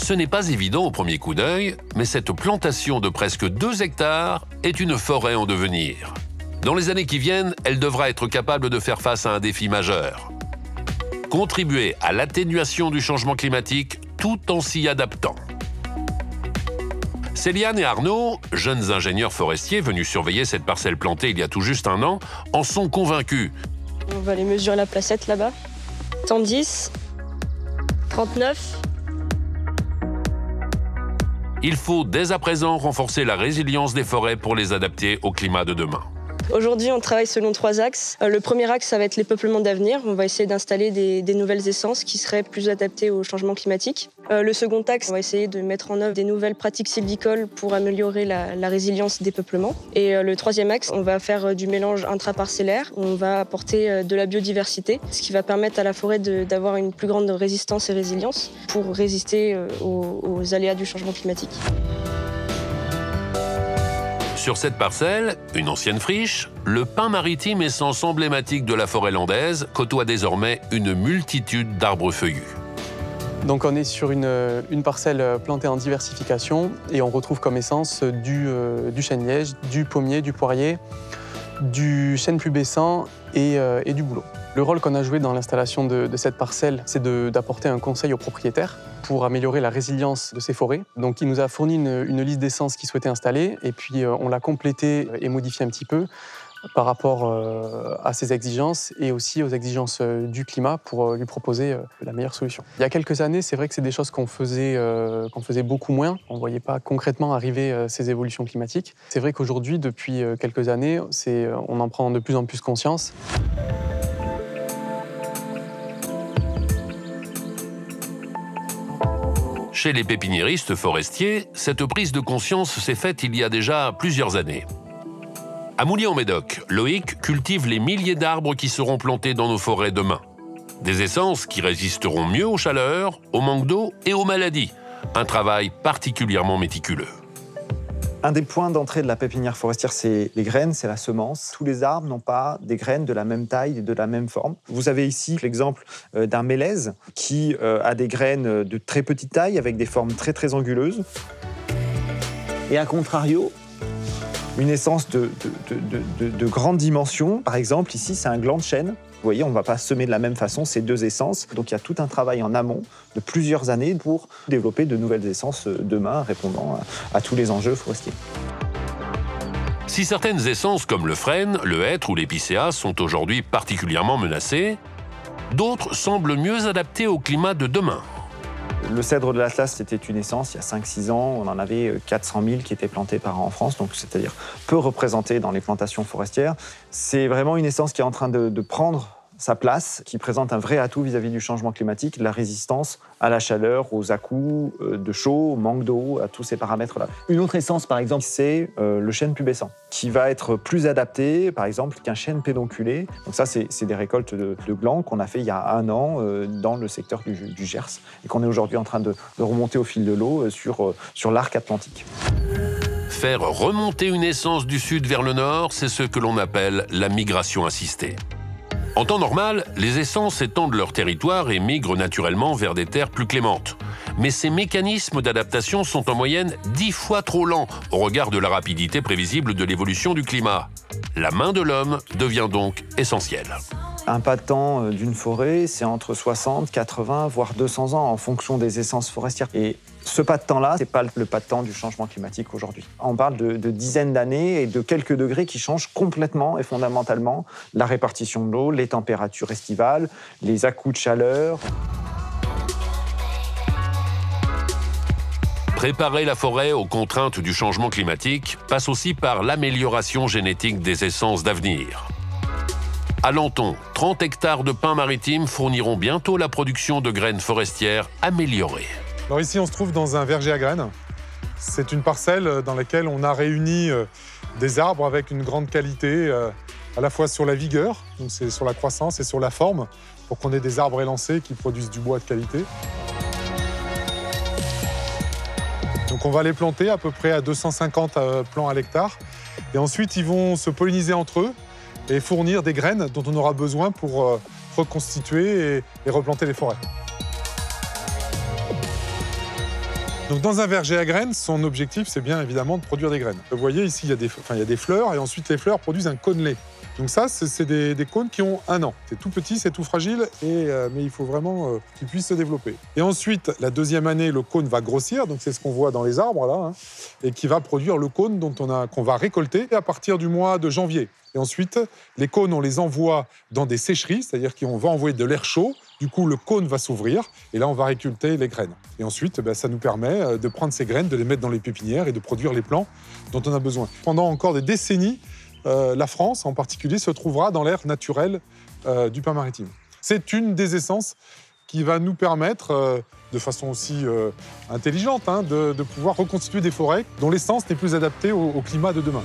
Ce n'est pas évident au premier coup d'œil, mais cette plantation de presque 2 hectares est une forêt en devenir. Dans les années qui viennent, elle devra être capable de faire face à un défi majeur. Contribuer à l'atténuation du changement climatique tout en s'y adaptant. Céliane et Arnaud, jeunes ingénieurs forestiers venus surveiller cette parcelle plantée il y a tout juste un an, en sont convaincus. On va aller mesurer la placette là-bas. 110, 39. Il faut dès à présent renforcer la résilience des forêts pour les adapter au climat de demain. Aujourd'hui, on travaille selon 3 axes. Le premier axe, ça va être les peuplements d'avenir. On va essayer d'installer des nouvelles essences qui seraient plus adaptées au changement climatique. Le second axe, on va essayer de mettre en œuvre des nouvelles pratiques sylvicoles pour améliorer la résilience des peuplements. Et le troisième axe, on va faire du mélange intraparcellaire. On va apporter de la biodiversité, ce qui va permettre à la forêt d'avoir une plus grande résistance et résilience pour résister aux aléas du changement climatique. Sur cette parcelle, une ancienne friche, le pin maritime, essence emblématique de la forêt landaise, côtoie désormais une multitude d'arbres feuillus. Donc on est sur une parcelle plantée en diversification et on retrouve comme essence du chêne-liège, du pommier, du poirier, du chêne pubescent et du bouleau. Le rôle qu'on a joué dans l'installation de cette parcelle, c'est d'apporter un conseil aux propriétaires pour améliorer la résilience de ces forêts. Donc il nous a fourni une liste d'essences qu'il souhaitait installer et puis on l'a complétée et modifiée un petit peu par rapport à ses exigences et aussi aux exigences du climat pour lui proposer la meilleure solution. Il y a quelques années, c'est vrai que c'est des choses qu'on faisait beaucoup moins. On ne voyait pas concrètement arriver ces évolutions climatiques. C'est vrai qu'aujourd'hui, depuis quelques années, on en prend de plus en plus conscience. Chez les pépiniéristes forestiers, cette prise de conscience s'est faite il y a déjà plusieurs années. À Moulins-en-Médoc, Loïc cultive les milliers d'arbres qui seront plantés dans nos forêts demain. Des essences qui résisteront mieux aux chaleurs, au manque d'eau et aux maladies. Un travail particulièrement méticuleux. Un des points d'entrée de la pépinière forestière, c'est les graines, c'est la semence. Tous les arbres n'ont pas des graines de la même taille et de la même forme. Vous avez ici l'exemple d'un mélèze qui a des graines de très petite taille avec des formes très très anguleuses. Et à contrario, une essence de grande dimension, par exemple ici c'est un gland de chêne. Vous voyez, on ne va pas semer de la même façon ces 2 essences. Donc il y a tout un travail en amont de plusieurs années pour développer de nouvelles essences demain, répondant à tous les enjeux forestiers. Si certaines essences comme le frêne, le hêtre ou l'épicéa sont aujourd'hui particulièrement menacées, d'autres semblent mieux adaptées au climat de demain. Le cèdre de l'Atlas, c'était une essence, il y a 5-6 ans, on en avait 400 000 qui étaient plantés par an en France, donc c'est-à-dire peu représentés dans les plantations forestières. C'est vraiment une essence qui est en train de prendre sa place, qui présente un vrai atout vis-à-vis du changement climatique, la résistance à la chaleur, aux à-coups de chaud, au manque d'eau, à tous ces paramètres-là. Une autre essence, par exemple, c'est le chêne pubescent, qui va être plus adapté, par exemple, qu'un chêne pédonculé. Donc ça, c'est des récoltes de glands qu'on a fait il y a 1 an dans le secteur du Gers, et qu'on est aujourd'hui en train de remonter au fil de l'eau sur l'arc atlantique. Faire remonter une essence du sud vers le nord, c'est ce que l'on appelle la migration assistée. En temps normal, les essences étendent leur territoire et migrent naturellement vers des terres plus clémentes. Mais ces mécanismes d'adaptation sont en moyenne 10 fois trop lents au regard de la rapidité prévisible de l'évolution du climat. La main de l'homme devient donc essentielle. Un pas de temps d'une forêt, c'est entre 60, 80, voire 200 ans en fonction des essences forestières. Et ce pas de temps-là, ce n'est pas le pas de temps du changement climatique aujourd'hui. On parle de dizaines d'années et de quelques degrés qui changent complètement et fondamentalement la répartition de l'eau, les températures estivales, les à-coups de chaleur. Préparer la forêt aux contraintes du changement climatique passe aussi par l'amélioration génétique des essences d'avenir. À Lenton, 30 hectares de pins maritimes fourniront bientôt la production de graines forestières améliorées. Alors ici, on se trouve dans un verger à graines. C'est une parcelle dans laquelle on a réuni des arbres avec une grande qualité, à la fois sur la vigueur, donc c'est sur la croissance, et sur la forme, pour qu'on ait des arbres élancés qui produisent du bois de qualité. Donc on va les planter à peu près à 250 plants à l'hectare. Et ensuite, ils vont se polliniser entre eux et fournir des graines dont on aura besoin pour reconstituer et replanter les forêts. Donc dans un verger à graines, son objectif, c'est bien évidemment de produire des graines. Vous voyez ici, il y a des fleurs et ensuite les fleurs produisent un cône-lait. Donc ça, c'est des cônes qui ont 1 an. C'est tout petit, c'est tout fragile, mais il faut vraiment qu'ils puissent se développer. Et ensuite, la deuxième année, le cône va grossir, donc c'est ce qu'on voit dans les arbres là, hein, et qui va produire le cône qu'on va récolter à partir du mois de janvier. Et ensuite, les cônes, on les envoie dans des sécheries, c'est-à-dire qu'on va envoyer de l'air chaud. Du coup, le cône va s'ouvrir et là, on va récolter les graines. Et ensuite, ça nous permet de prendre ces graines, de les mettre dans les pépinières et de produire les plants dont on a besoin. Pendant encore des décennies, la France, en particulier, se trouvera dans l'air naturel du pain maritime. C'est une des essences qui va nous permettre, de façon aussi intelligente, de pouvoir reconstituer des forêts dont l'essence n'est plus adaptée au climat de demain.